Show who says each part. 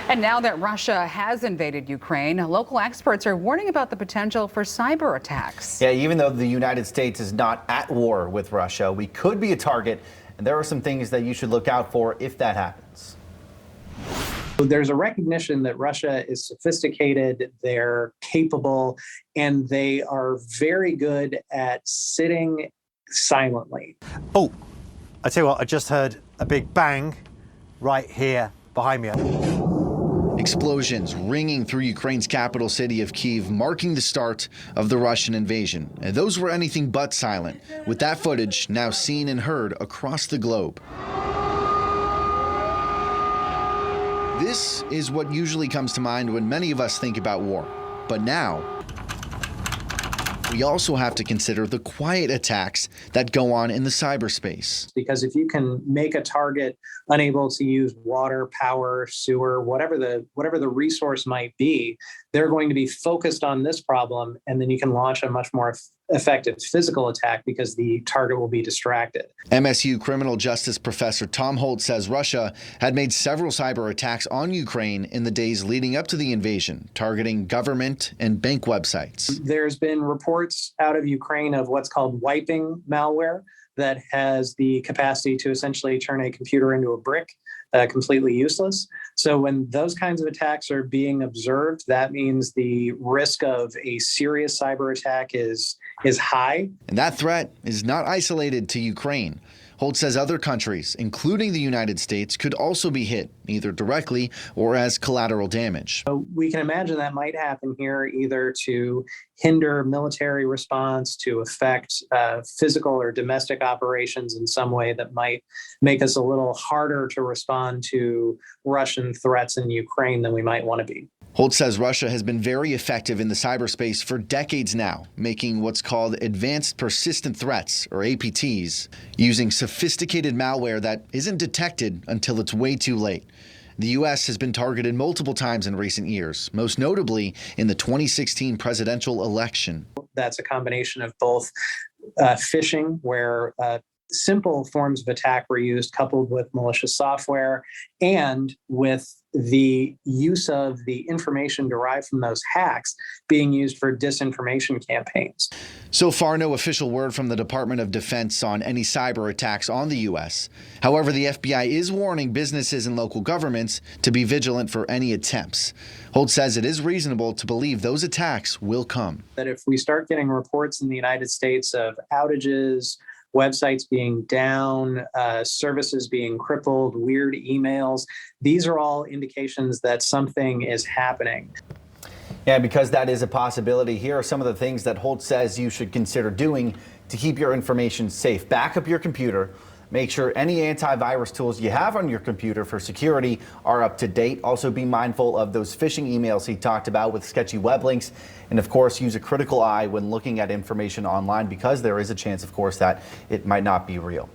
Speaker 1: And now that Russia has invaded Ukraine, local experts are warning about the potential for cyber attacks.
Speaker 2: Yeah, even though the United States is not at war with Russia, we could be a target, and there are some things that you should look out for if that happens.
Speaker 3: There's a recognition that Russia is sophisticated, they're capable, and they are very good at sitting silently.
Speaker 4: Oh, I tell you what, I just heard a big bang right here behind me.
Speaker 5: Explosions ringing through Ukraine's capital city of Kyiv, marking the start of the Russian invasion. And those were anything but silent, with that footage now seen and heard across the globe. This is what usually comes to mind when many of us think about war. But now, we also have to consider the quiet attacks that go on in the cyberspace.
Speaker 3: Because if you can make a target unable to use water, power, sewer, whatever the resource might be, they're going to be focused on this problem, and then you can launch a much more effective physical attack because the target will be distracted.
Speaker 5: MSU criminal justice professor Tom Holt says Russia had made several cyber attacks on Ukraine in the days leading up to the invasion, targeting government and bank websites.
Speaker 3: There's been reports out of Ukraine of what's called wiping malware that has the capacity to essentially turn a computer into a brick, completely useless. So when those kinds of attacks are being observed, that means the risk of a serious cyber attack is high.
Speaker 5: And that threat is not isolated to Ukraine. Holt says other countries, including the United States, could also be hit, either directly or as collateral damage.
Speaker 3: So we can imagine that might happen here, either to hinder military response, to affect physical or domestic operations in some way that might make us a little harder to respond to Russian threats in Ukraine than we might want to be.
Speaker 5: Holt says Russia has been very effective in the cyberspace for decades now, making what's called advanced persistent threats, or APTs, using sophisticated malware that isn't detected until it's way too late. The U.S. has been targeted multiple times in recent years, most notably in the 2016 presidential election.
Speaker 3: That's a combination of both phishing, where simple forms of attack were used, coupled with malicious software, and with the use of the information derived from those hacks being used for disinformation campaigns.
Speaker 5: So far, no official word from the Department of Defense on any cyber attacks on the U.S. However, the FBI is warning businesses and local governments to be vigilant for any attempts. Holt says it is reasonable to believe those attacks will come.
Speaker 3: That if we start getting reports in the United States of outages, websites being down, services being crippled, weird emails, these are all indications that something is happening.
Speaker 2: Yeah, because that is a possibility. Here are some of the things that Holt says you should consider doing to keep your information safe. Back up your computer. Make sure any antivirus tools you have on your computer for security are up to date. Also be mindful of those phishing emails he talked about with sketchy web links. And of course, use a critical eye when looking at information online, because there is a chance, of course, that it might not be real.